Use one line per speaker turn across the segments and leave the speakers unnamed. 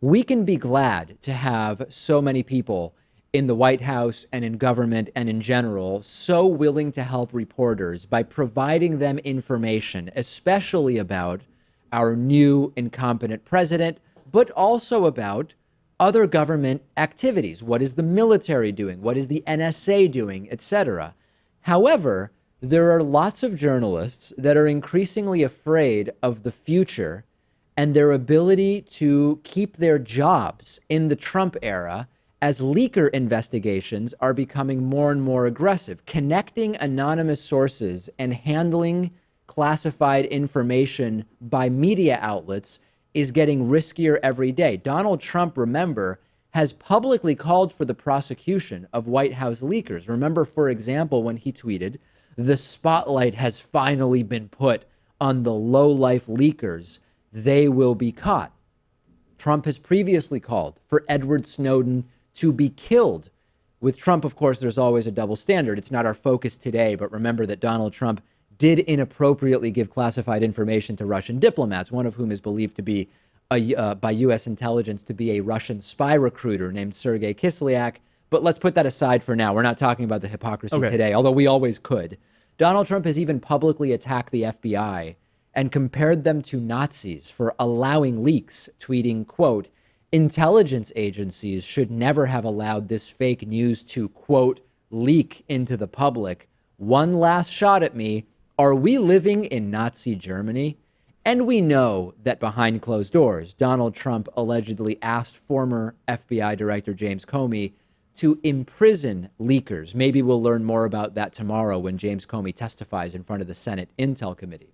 We can be glad to have so many people in the White House and in government and in general so willing to help reporters by providing them information, especially about our new incompetent president, but also about other government activities. What is the military doing? What is the NSA doing, etc.? However, there are lots of journalists that are increasingly afraid of the future and their ability to keep their jobs in the Trump era as leaker investigations are becoming more and more aggressive. Connecting anonymous sources and handling classified information by media outlets is getting riskier every day. Donald Trump, remember, has publicly called for the prosecution of White House leakers. Remember, for example, when he tweeted, "The spotlight has finally been put on the low-life leakers. They will be caught." Trump has previously called for Edward Snowden to be killed. With Trump, of course, there's always a double standard. It's not our focus today, but remember that Donald Trump did inappropriately give classified information to Russian diplomats, one of whom is believed to be by U.S. intelligence to be a Russian spy recruiter named Sergei Kislyak. But let's put that aside for now. We're not talking about the hypocrisy today, although we always could. Donald Trump has even publicly attacked the FBI and compared them to Nazis for allowing leaks, tweeting, quote, "Intelligence agencies should never have allowed this fake news to, quote, leak into the public. One last shot at me. Are we living in Nazi Germany?" And we know that behind closed doors, Donald Trump allegedly asked former FBI Director James Comey to imprison leakers. Maybe we'll learn more about that tomorrow when James Comey testifies in front of the Senate Intel Committee.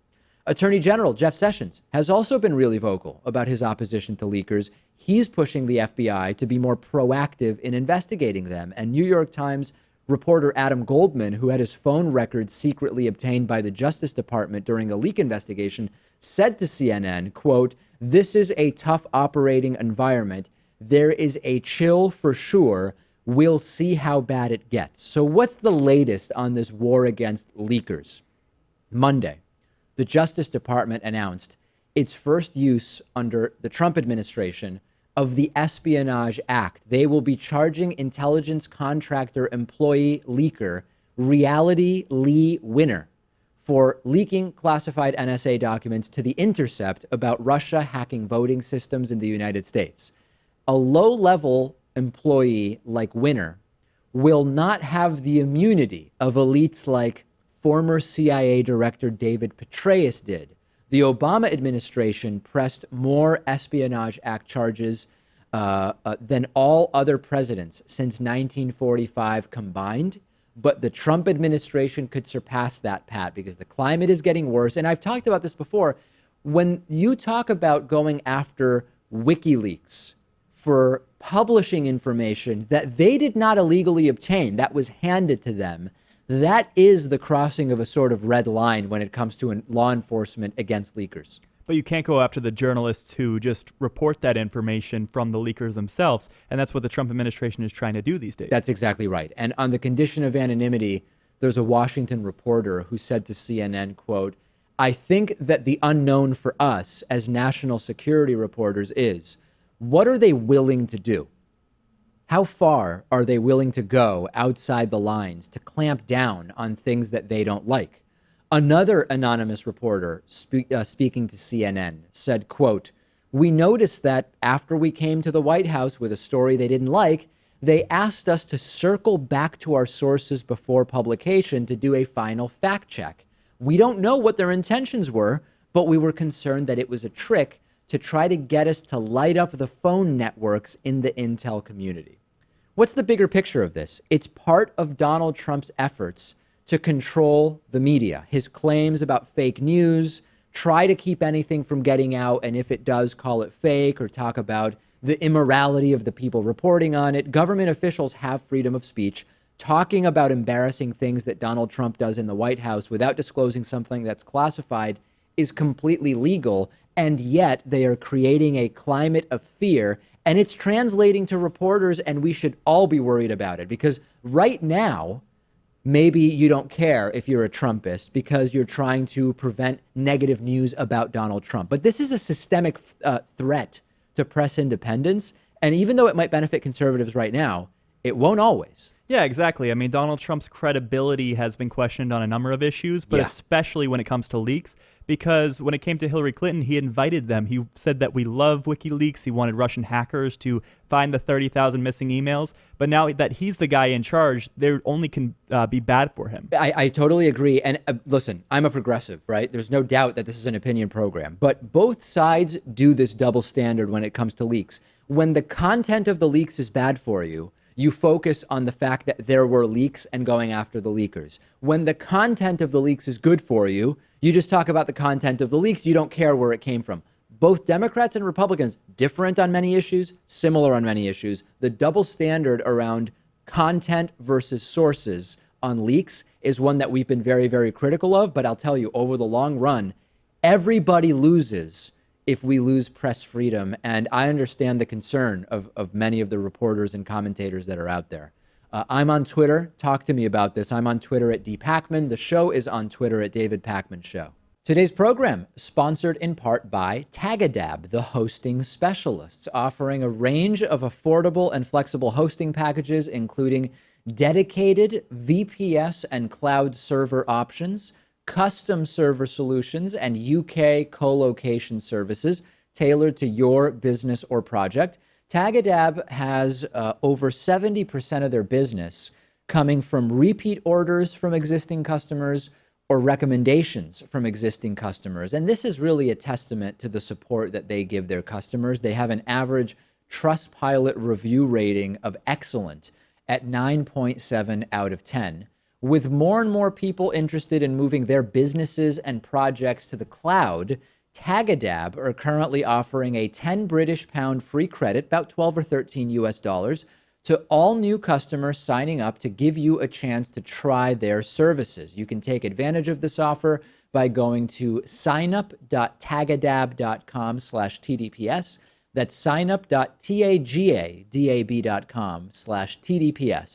Attorney General Jeff Sessions has also been really vocal about his opposition to leakers. He's pushing the FBI to be more proactive in investigating them. And New York Times reporter Adam Goldman, who had his phone records secretly obtained by the Justice Department during a leak investigation, said to CNN, quote, "This is a tough operating environment. There is a chill for sure. We'll see how bad it gets." So what's the latest on this war against leakers? Monday, the Justice Department announced its first use under the Trump administration of the Espionage Act. They will be charging intelligence contractor employee leaker Reality Lee Winner for leaking classified NSA documents to the Intercept about Russia hacking voting systems in the United States. A low-level employee like Winner will not have the immunity of elites like former CIA Director David Petraeus did. The Obama administration pressed more Espionage Act charges than all other presidents since 1945 combined. But the Trump administration could surpass that, Pat, because the climate is getting worse. And I've talked about this before. When you talk about going after WikiLeaks for publishing information that they did not illegally obtain, that was handed to them, that is the crossing of a sort of red line when it comes to law enforcement against leakers.
But you can't go after the journalists who just report that information from the leakers themselves. And that's what the Trump administration is trying to do these days.
That's exactly right. And on the condition of anonymity, there's a Washington reporter who said to CNN, quote, "I think that the unknown for us as national security reporters is, what are they willing to do? How far are they willing to go outside the lines to clamp down on things that they don't like?" Another anonymous reporter speaking to CNN said, quote, "We noticed that after we came to the White House with a story they didn't like, they asked us to circle back to our sources before publication to do a final fact check. We don't know what their intentions were, but we were concerned that it was a trick to try to get us to light up the phone networks in the intel community." What's the bigger picture of this? It's part of Donald Trump's efforts to control the media. His claims about fake news, try to keep anything from getting out, and if it does, call it fake or talk about the immorality of the people reporting on it. Government officials have freedom of speech. Talking about embarrassing things that Donald Trump does in the White House without disclosing something that's classified is completely legal, and yet they are creating a climate of fear, and it's translating to reporters, and we should all be worried about it, because right now, maybe you don't care if you're a Trumpist because you're trying to prevent negative news about Donald Trump. But this is a systemic threat to press independence. And even though it might benefit conservatives right now, it won't always.
Yeah, exactly. I mean, Donald Trump's credibility has been questioned on a number of issues, but
Yeah.
especially when it comes to leaks, because when it came to Hillary Clinton, he invited them. He said that we love WikiLeaks. He wanted Russian hackers to find the 30,000 missing emails. But now that he's the guy in charge, they only can be bad for him.
I totally agree. And listen, I'm a progressive, right? There's no doubt that this is an opinion program. But both sides do this double standard when it comes to leaks. When the content of the leaks is bad for you, you focus on the fact that there were leaks and going after the leakers. When the content of the leaks is good for you, you just talk about the content of the leaks. You don't care where it came from. Both Democrats and Republicans, different on many issues, similar on many issues. The double standard around content versus sources on leaks is one that we've been very, very critical of. But I'll tell you, over the long run, everybody loses if we lose press freedom. And I understand the concern of many of the reporters and commentators that are out there. I'm on Twitter. Talk to me about this. I'm on Twitter at @dpakman. The show is on Twitter at David Pakman Show. Today's program sponsored in part by Tagadab, the hosting specialists, offering a range of affordable and flexible hosting packages, including dedicated VPS and cloud server options, custom server solutions, and UK co-location services tailored to your business or project. Tagadab has over 70% of their business coming from repeat orders from existing customers or recommendations from existing customers. And this is really a testament to the support that they give their customers. They have an average Trustpilot review rating of excellent at 9.7 out of 10. With more and more people interested in moving their businesses and projects to the cloud, Tagadab are currently offering a 10 British pound free credit, about 12 or 13 US dollars, to all new customers signing up to give you a chance to try their services. You can take advantage of this offer by going to signup.tagadab.com/TDPS. That's signup.tagadab.com/TDPS.